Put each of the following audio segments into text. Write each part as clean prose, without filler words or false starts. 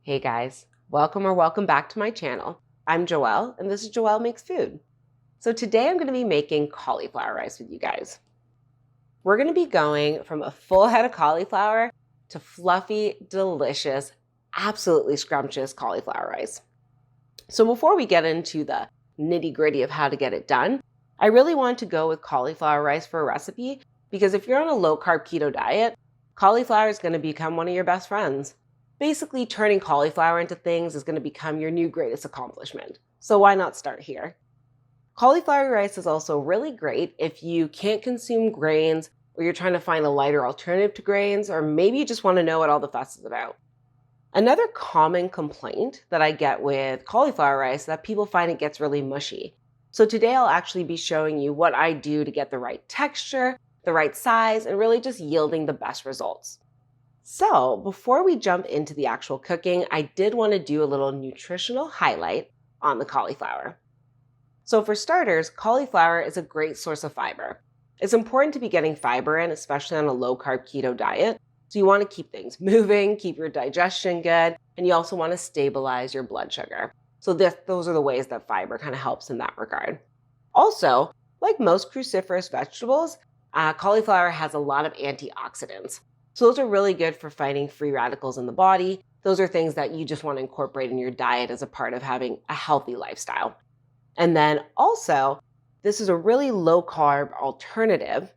Hey guys, welcome back to my channel. I'm Joelle and this is Joelle Makes Food. So today I'm going to be making cauliflower rice with you guys. We're going to be going from a full head of cauliflower to fluffy, delicious, absolutely scrumptious cauliflower rice. So before we get into the nitty-gritty of how to get it done, I really wanted to go with cauliflower rice for a recipe because if you're on a low-carb keto diet, cauliflower is going to become one of your best friends. Basically, turning cauliflower into things is going to become your new greatest accomplishment. So why not start here? Cauliflower rice is also really great if you can't consume grains or you're trying to find a lighter alternative to grains, or maybe you just want to know what all the fuss is about. Another common complaint that I get with cauliflower rice is that people find it gets really mushy. So today I'll actually be showing you what I do to get the right texture, the right size, and really just yielding the best results. So before we jump into the actual cooking, I did want to do a little nutritional highlight on the cauliflower. So for starters, cauliflower is a great source of fiber. It's important to be getting fiber in, especially on a low-carb keto diet. So you want to keep things moving, keep your digestion good, and you also want to stabilize your blood sugar. So those are the ways that fiber kind of helps in that regard. Also, like most cruciferous vegetables, cauliflower has a lot of antioxidants. So those are really good for fighting free radicals in the body. Those are things that you just want to incorporate in your diet as a part of having a healthy lifestyle. And then also, this is a really low-carb alternative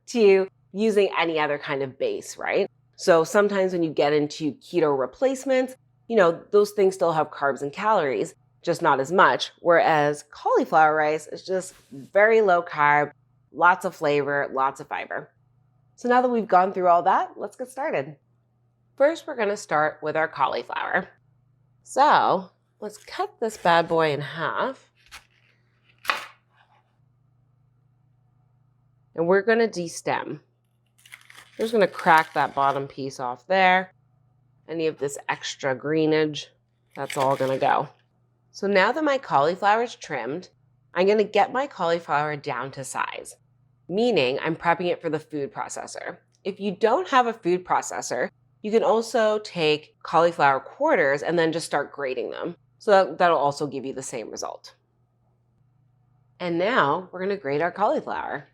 to using any other kind of base, right? So sometimes when you get into keto replacements, those things still have carbs and calories, just not as much. Whereas cauliflower rice is just very low carb, lots of flavor, lots of fiber. So now that we've gone through all that, let's get started. First, we're going to start with our cauliflower. So let's cut this bad boy in half. And we're going to destem. We're just going to crack that bottom piece off there. Any of this extra greenage, that's all going to go. So now that my cauliflower is trimmed, I'm going to get my cauliflower down to size. Meaning I'm prepping it for the food processor. If you don't have a food processor, you can also take cauliflower quarters and then just start grating them. So that'll also give you the same result. And now we're going to grate our cauliflower.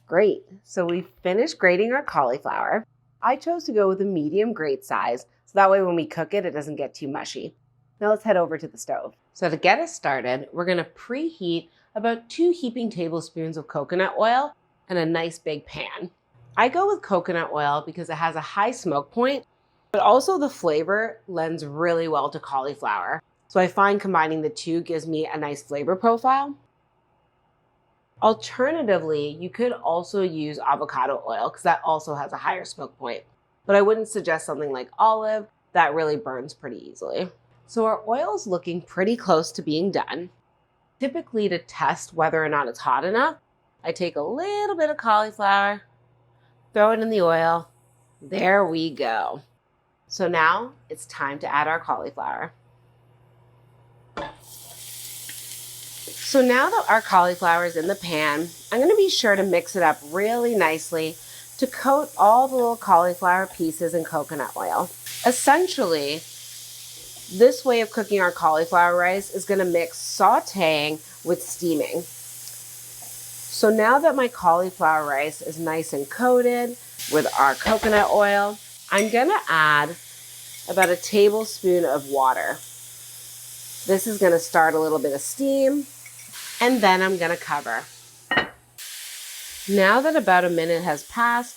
Great, so we finished grating our cauliflower. I chose to go with a medium grate size, so that way when we cook it, it doesn't get too mushy. Now let's head over to the stove. So to get us started, we're going to preheat about 2 heaping tablespoons of coconut oil and a nice big pan. I go with coconut oil because it has a high smoke point, but also the flavor lends really well to cauliflower. So I find combining the two gives me a nice flavor profile. Alternatively, you could also use avocado oil because that also has a higher smoke point. But I wouldn't suggest something like olive. That really burns pretty easily. So our oil is looking pretty close to being done. Typically, to test whether or not it's hot enough, I take a little bit of cauliflower, throw it in the oil. There we go. So now it's time to add our cauliflower. So now that our cauliflower is in the pan, I'm going to be sure to mix it up really nicely to coat all the little cauliflower pieces in coconut oil. Essentially, this way of cooking our cauliflower rice is going to mix sautéing with steaming. So now that my cauliflower rice is nice and coated with our coconut oil, I'm going to add about a tablespoon of water. This is going to start a little bit of steam, and then I'm going to cover. Now that about a minute has passed,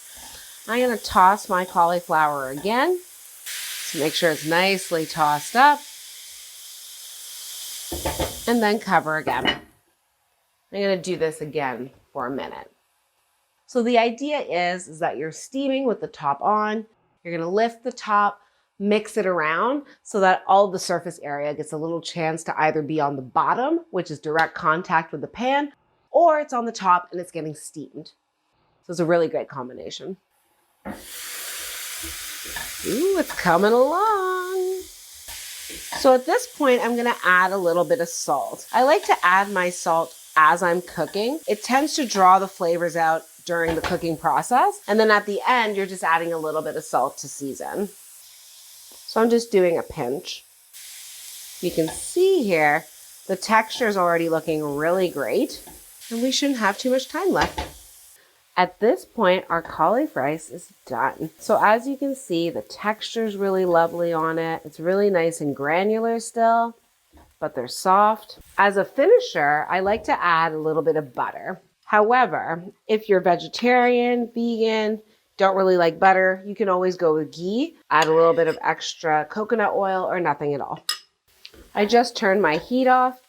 I'm going to toss my cauliflower again. Make sure it's nicely tossed up, and then cover again. I'm going to do this again for a minute. So the idea is that you're steaming with the top on. You're going to lift the top, mix it around so that all the surface area gets a little chance to either be on the bottom, which is direct contact with the pan, or it's on the top and it's getting steamed. So it's a really great combination. Ooh, it's coming along. So at this point, I'm going to add a little bit of salt. I like to add my salt as I'm cooking. It tends to draw the flavors out during the cooking process. And then at the end, you're just adding a little bit of salt to season. So I'm just doing a pinch. You can see here, the texture is already looking really great, and we shouldn't have too much time left. At this point, our cauliflower rice is done. So as you can see, the texture is really lovely on it. It's really nice and granular still, but they're soft. As a finisher, I like to add a little bit of butter. However, if you're vegetarian, vegan, don't really like butter, you can always go with ghee. Add a little bit of extra coconut oil or nothing at all. I just turned my heat off.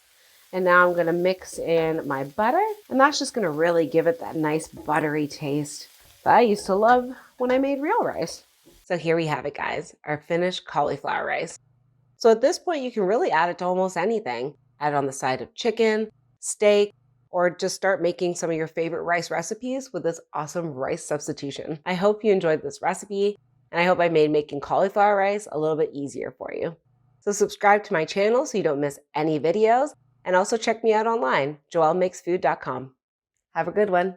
And now I'm gonna mix in my butter, and that's just gonna really give it that nice buttery taste that I used to love when I made real rice. So here we have it, guys, our finished cauliflower rice. So at this point, you can really add it to almost anything. Add it on the side of chicken, steak, or just start making some of your favorite rice recipes with this awesome rice substitution. I hope you enjoyed this recipe, and I hope I made making cauliflower rice a little bit easier for you. So subscribe to my channel so you don't miss any videos. And also check me out online, joelmakesfood.com. Have a good one.